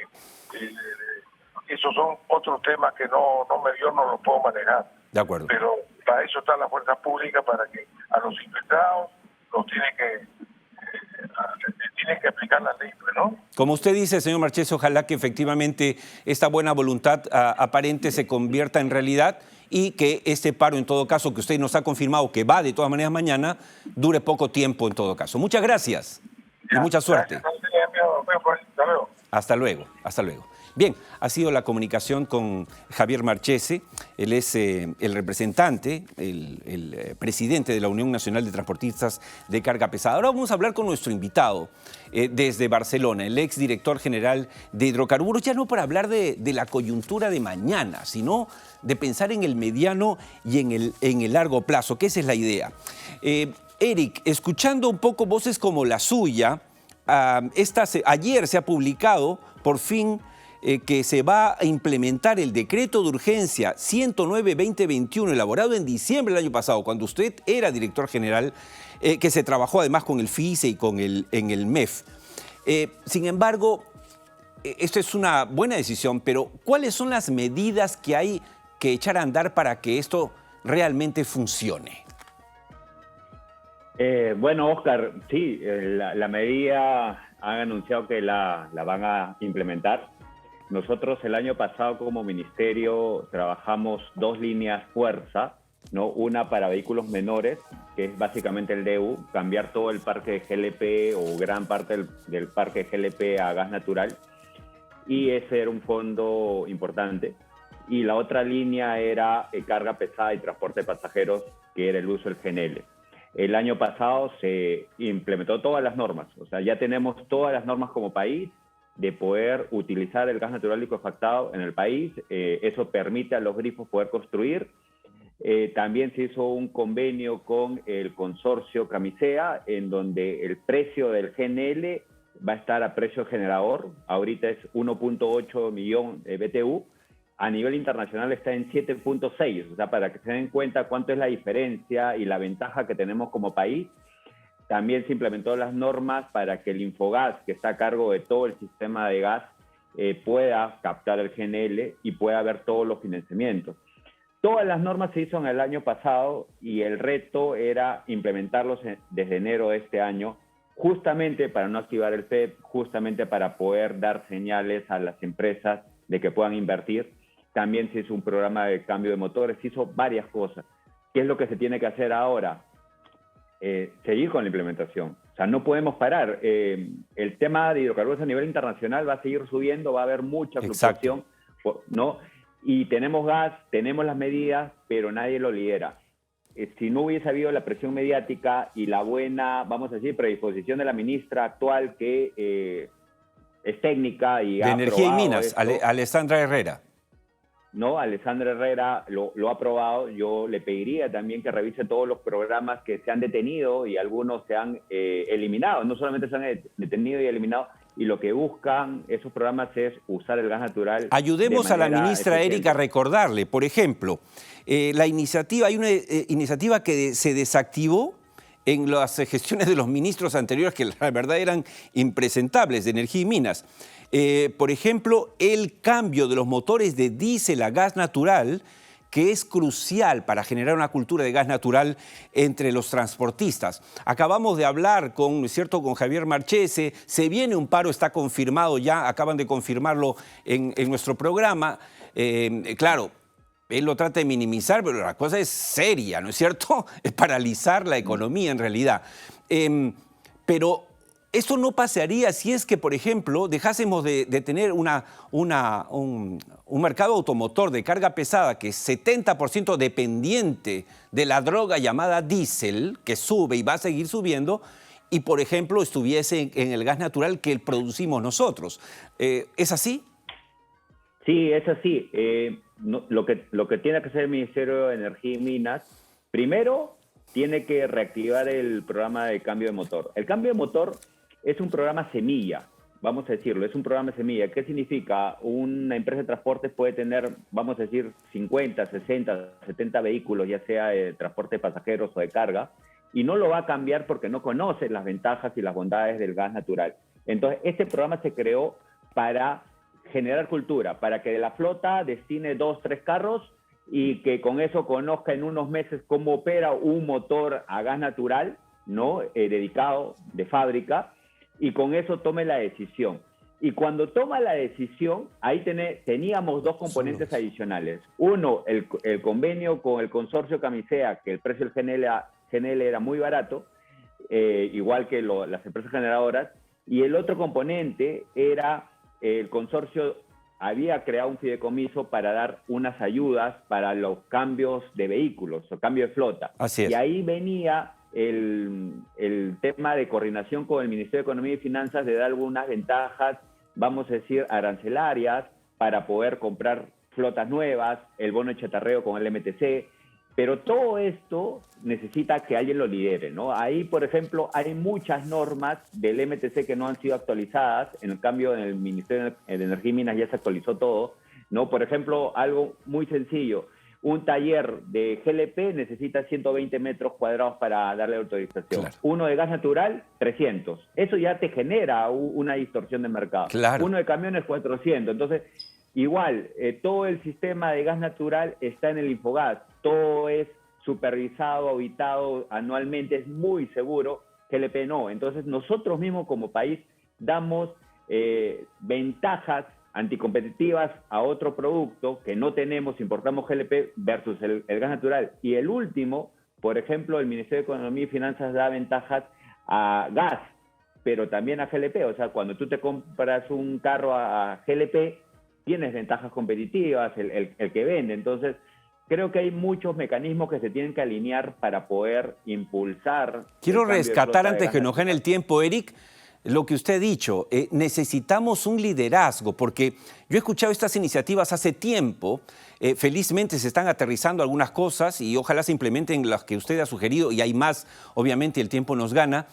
esos son otros temas que yo no los puedo manejar. De acuerdo. Pero para eso está la fuerza pública, para que a los infiltrados los tienen que aplicar la ley, ¿no? Como usted dice, señor Marchese, ojalá que efectivamente esta buena voluntad aparente se convierta en realidad y que este paro, en todo caso, que usted nos ha confirmado que va de todas maneras mañana, dure poco tiempo en todo caso. Muchas gracias y mucha suerte. Hasta luego, hasta luego. Bien, ha sido la comunicación con Javier Marchese. Él es el representante, el presidente de la Unión Nacional de Transportistas de Carga Pesada. Ahora vamos a hablar con nuestro invitado desde Barcelona, el exdirector general de Hidrocarburos, ya no para hablar de la coyuntura de mañana, sino de pensar en el mediano y en el largo plazo, que esa es la idea. Eric, escuchando un poco voces como la suya, ayer se ha publicado por fin que se va a implementar el decreto de urgencia 109-2021, elaborado en diciembre del año pasado, cuando usted era director general, que se trabajó además con el FICE y en el MEF. Sin embargo, esto es una buena decisión, pero ¿cuáles son las medidas que hay que echar a andar para que esto realmente funcione? Bueno, Oscar, sí, la medida han anunciado que la van a implementar. Nosotros el año pasado como ministerio trabajamos 2 líneas fuerza, ¿no? Una para vehículos menores, que es básicamente el DEU, cambiar todo el parque de GLP o gran parte del parque de GLP a gas natural, y ese era un fondo importante. Y la otra línea era carga pesada y transporte de pasajeros, que era el uso del GNL. El año pasado se implementó todas las normas, o sea, ya tenemos todas las normas como país de poder utilizar el gas natural licuefactado en el país. Eso permite a los grifos poder construir. También se hizo un convenio con el consorcio Camisea, en donde el precio del GNL va a estar a precio generador. Ahorita es 1.8 millón de BTU. A nivel internacional está en 7.6. O sea, para que se den cuenta cuánto es la diferencia y la ventaja que tenemos como país. También se implementó las normas para que el Infogas, que está a cargo de todo el sistema de gas, pueda captar el GNL y pueda ver todos los financiamientos. Todas las normas se hizo en el año pasado y el reto era implementarlos desde enero de este año, justamente para no activar el PEP, justamente para poder dar señales a las empresas de que puedan invertir. También se hizo un programa de cambio de motores, se hizo varias cosas. ¿Qué es lo que se tiene que hacer ahora? Seguir con la implementación. O sea, no podemos parar. El tema de hidrocarburos a nivel internacional va a seguir subiendo, va a haber mucha fluctuación, ¿no? Y tenemos gas, tenemos las medidas, pero nadie lo lidera. Si no hubiese habido la presión mediática y la buena, vamos a decir, predisposición de la ministra actual, que es técnica y de Energía y Minas, Alessandra Herrera. No, Alessandra Herrera lo ha aprobado. Yo le pediría también que revise todos los programas que se han detenido y algunos se han eliminado. No solamente se han detenido y eliminado, y lo que buscan esos programas es usar el gas natural. Ayudemos a la ministra Erika a recordarle, por ejemplo, hay una iniciativa que se desactivó en las gestiones de los ministros anteriores, que la verdad eran impresentables, de Energía y Minas. Por ejemplo, el cambio de los motores de diésel a gas natural, que es crucial para generar una cultura de gas natural entre los transportistas. Acabamos de hablar con, ¿no es cierto?, con Javier Marchese, se viene un paro, está confirmado ya, acaban de confirmarlo en nuestro programa. Claro, él lo trata de minimizar, pero la cosa es seria, ¿no es cierto? Es paralizar la economía en realidad. Pero esto no pasaría si es que, por ejemplo, dejásemos de tener un mercado automotor de carga pesada que es 70% dependiente de la droga llamada diésel, que sube y va a seguir subiendo, y, por ejemplo, estuviese en el gas natural que producimos nosotros. ¿Es así? Sí, es así. Lo que tiene que hacer el Ministerio de Energía y Minas, primero tiene que reactivar el programa de cambio de motor. El cambio de motor es un programa semilla, vamos a decirlo, es un programa semilla. ¿Qué significa? Una empresa de transporte puede tener, vamos a decir, 50, 60, 70 vehículos, ya sea de transporte de pasajeros o de carga, y no lo va a cambiar porque no conoce las ventajas y las bondades del gas natural. Entonces, este programa se creó para generar cultura, para que de la flota destine 2, 3 carros y que con eso conozca en unos meses cómo opera un motor a gas natural, ¿no? Dedicado de fábrica, y con eso tome la decisión. Y cuando toma la decisión, ahí teníamos 2 componentes adicionales. Uno, el convenio con el consorcio Camisea, que el precio del GNL era muy barato, igual que las empresas generadoras, y el otro componente era el consorcio había creado un fideicomiso para dar unas ayudas para los cambios de vehículos o cambio de flota. Así es. Y ahí venía el tema de coordinación con el Ministerio de Economía y Finanzas de dar algunas ventajas, vamos a decir, arancelarias para poder comprar flotas nuevas, el bono de chatarreo con el MTC, pero todo esto necesita que alguien lo lidere, ¿no? Ahí, por ejemplo, hay muchas normas del MTC que no han sido actualizadas, en cambio en el Ministerio de Energía y Minas ya se actualizó todo, ¿no? Por ejemplo, algo muy sencillo, un taller de GLP necesita 120 metros cuadrados para darle autorización. Claro. Uno de gas natural, 300. Eso ya te genera una distorsión de mercado. Claro. Uno de camiones, 400. Entonces, igual, todo el sistema de gas natural está en el Infogas. Todo es supervisado, auditado anualmente, es muy seguro. GLP no. Entonces, nosotros mismos como país damos ventajas anticompetitivas a otro producto que no tenemos, importamos GLP versus el gas natural. Y el último, por ejemplo, el Ministerio de Economía y Finanzas da ventajas a gas, pero también a GLP. O sea, cuando tú te compras un carro a GLP, tienes ventajas competitivas, el que vende. Entonces, creo que hay muchos mecanismos que se tienen que alinear para poder impulsar. Quiero rescatar, antes que nos gane el tiempo, Eric, lo que usted ha dicho. Necesitamos un liderazgo, porque yo he escuchado estas iniciativas hace tiempo. Felizmente se están aterrizando algunas cosas y ojalá se implementen las que usted ha sugerido, y hay más, obviamente el tiempo nos gana.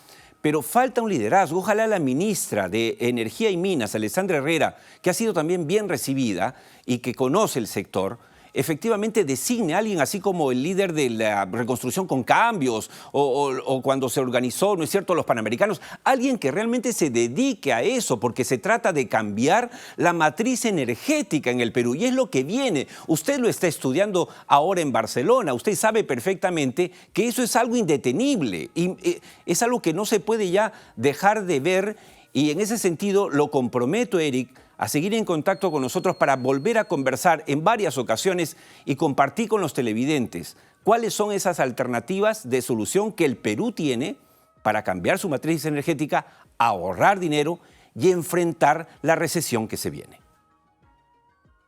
Pero falta un liderazgo. Ojalá la ministra de Energía y Minas, Alessandra Herrera, que ha sido también bien recibida y que conoce el sector, efectivamente designe a alguien así como el líder de la reconstrucción con cambios o cuando se organizó, ¿no es cierto?, los Panamericanos, alguien que realmente se dedique a eso, porque se trata de cambiar la matriz energética en el Perú y es lo que viene. Usted lo está estudiando ahora en Barcelona, usted sabe perfectamente que eso es algo indetenible y es algo que no se puede ya dejar de ver, y en ese sentido lo comprometo, Eric, a seguir en contacto con nosotros para volver a conversar en varias ocasiones y compartir con los televidentes cuáles son esas alternativas de solución que el Perú tiene para cambiar su matriz energética, ahorrar dinero y enfrentar la recesión que se viene.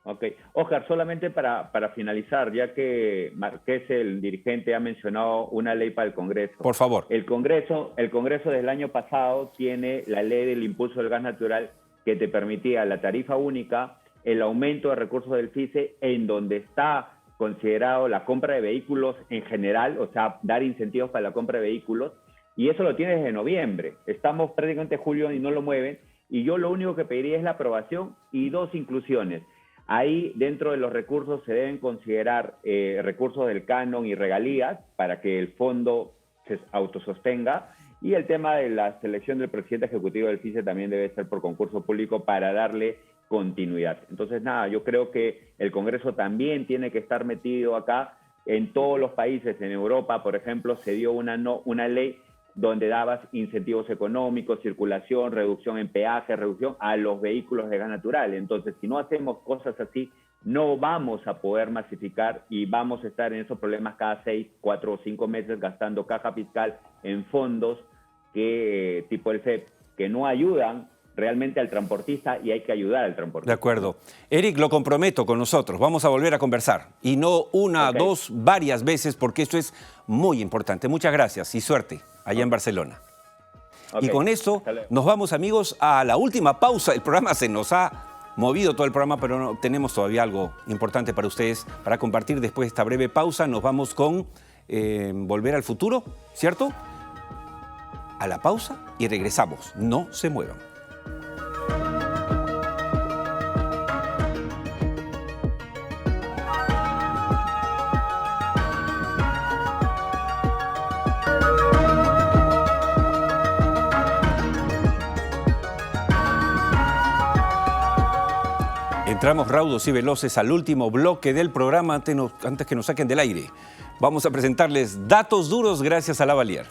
Ok. Oscar, solamente para finalizar, ya que Márquez, el dirigente, ha mencionado una ley para el Congreso. Por favor. El Congreso desde el año pasado tiene la ley del impulso del gas natural que te permitía la tarifa única, el aumento de recursos del FICE, en donde está considerado la compra de vehículos en general, o sea, dar incentivos para la compra de vehículos, y eso lo tiene desde noviembre. Estamos prácticamente en julio y no lo mueven, y yo lo único que pediría es la aprobación y 2 inclusiones. Ahí, dentro de los recursos, se deben considerar recursos del canon y regalías para que el fondo se autosostenga, y el tema de la selección del presidente ejecutivo del FICE también debe ser por concurso público para darle continuidad. Entonces, nada, yo creo que el Congreso también tiene que estar metido acá. En todos los países, en Europa, por ejemplo, se dio una ley donde dabas incentivos económicos, circulación, reducción en peaje, reducción a los vehículos de gas natural. Entonces, si no hacemos cosas así, no vamos a poder masificar y vamos a estar en esos problemas cada 6, 4 o 5 meses gastando caja fiscal en fondos que, tipo el CEP, que no ayudan realmente al transportista, y hay que ayudar al transportista. De acuerdo. Eric, lo comprometo con nosotros. Vamos a volver a conversar. Y no una, dos, varias veces, porque esto es muy importante. Muchas gracias y suerte allá en Barcelona. Y con esto nos vamos, amigos, a la última pausa. El programa se nos ha movido todo el programa, pero no, tenemos todavía algo importante para ustedes para compartir después de esta breve pausa. Nos vamos con Volver al Futuro, ¿cierto? A la pausa y regresamos. No se muevan. Entramos raudos y veloces al último bloque del programa antes que nos saquen del aire. Vamos a presentarles datos duros gracias a Lavalier.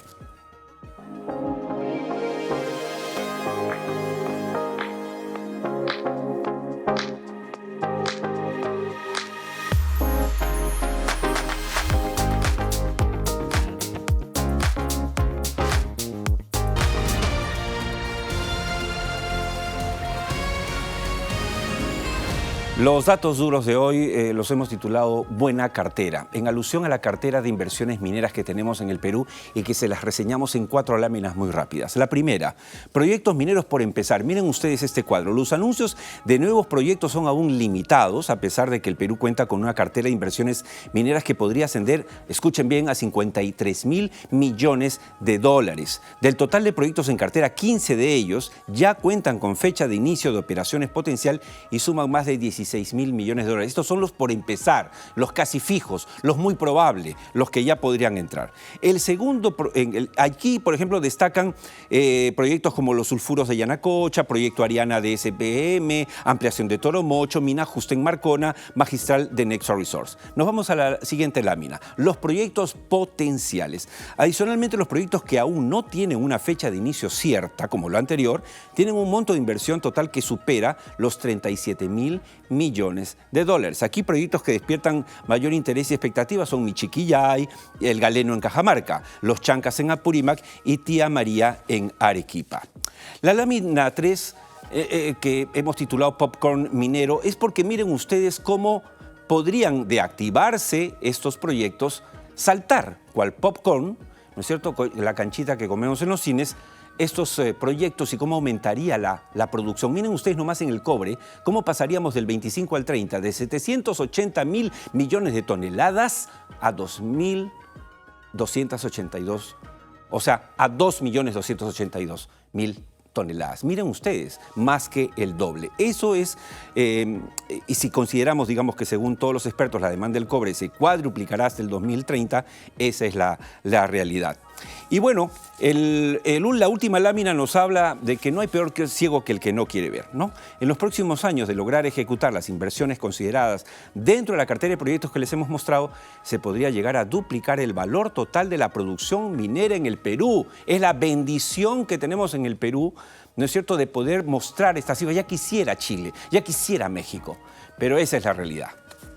Los datos duros de hoy los hemos titulado Buena Cartera, en alusión a la cartera de inversiones mineras que tenemos en el Perú y que se las reseñamos en 4 láminas muy rápidas. La primera, proyectos mineros por empezar. Miren ustedes este cuadro. Los anuncios de nuevos proyectos son aún limitados, a pesar de que el Perú cuenta con una cartera de inversiones mineras que podría ascender, escuchen bien, a 53.000 millones de dólares. Del total de proyectos en cartera, 15 de ellos ya cuentan con fecha de inicio de operaciones potencial y suman más de 16.000 millones de dólares. Estos son los por empezar, los casi fijos, los muy probables, los que ya podrían entrar. El segundo, aquí, por ejemplo, destacan proyectos como los sulfuros de Yanacocha, proyecto Ariana de SPM, ampliación de Toromocho, mina justa en Marcona, magistral de Nexo Resource. Nos vamos a la siguiente lámina, los proyectos potenciales. Adicionalmente, los proyectos que aún no tienen una fecha de inicio cierta, como lo anterior, tienen un monto de inversión total que supera los 37.000 millones de dólares. Aquí proyectos que despiertan mayor interés y expectativa son Michiquillay, el Galeno en Cajamarca, Los Chancas en Apurímac y Tía María en Arequipa. La lámina 3, que hemos titulado Popcorn Minero, es porque miren ustedes cómo podrían de activarse estos proyectos saltar, cual popcorn, ¿no es cierto?, la canchita que comemos en los cines, estos proyectos y cómo aumentaría la producción. Miren ustedes nomás en el cobre, cómo pasaríamos del 25 al 30, de 780.000 millones de toneladas a 2.282, o sea, a 2.282.000 toneladas. Miren ustedes, más que el doble. Eso es, y si consideramos, digamos que según todos los expertos, la demanda del cobre se cuadruplicará hasta el 2030, esa es la realidad. Y bueno, la última lámina nos habla de que no hay peor ciego que el que no quiere ver, ¿no? En los próximos años, de lograr ejecutar las inversiones consideradas dentro de la cartera de proyectos que les hemos mostrado, se podría llegar a duplicar el valor total de la producción minera en el Perú. Es la bendición que tenemos en el Perú, ¿no es cierto?, de poder mostrar esta cifra. Ya quisiera Chile, ya quisiera México, pero esa es la realidad.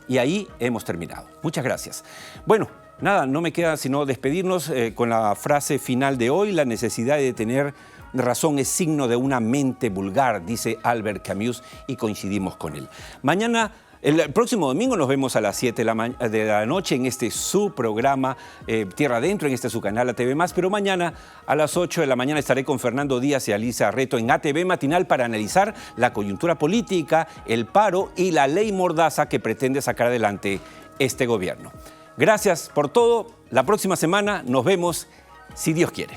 Y ahí hemos terminado. Muchas gracias. Bueno, nada, no me queda sino despedirnos con la frase final de hoy: la necesidad de tener razón es signo de una mente vulgar, dice Albert Camus, y coincidimos con él. Mañana, el próximo domingo, nos vemos a las 7 de la noche en su programa Tierra Adentro, en su canal ATV+, pero mañana a las 8 de la mañana estaré con Fernando Díaz y Alicia Reto en ATV Matinal para analizar la coyuntura política, el paro y la ley Mordaza que pretende sacar adelante este gobierno. Gracias por todo. La próxima semana nos vemos, si Dios quiere.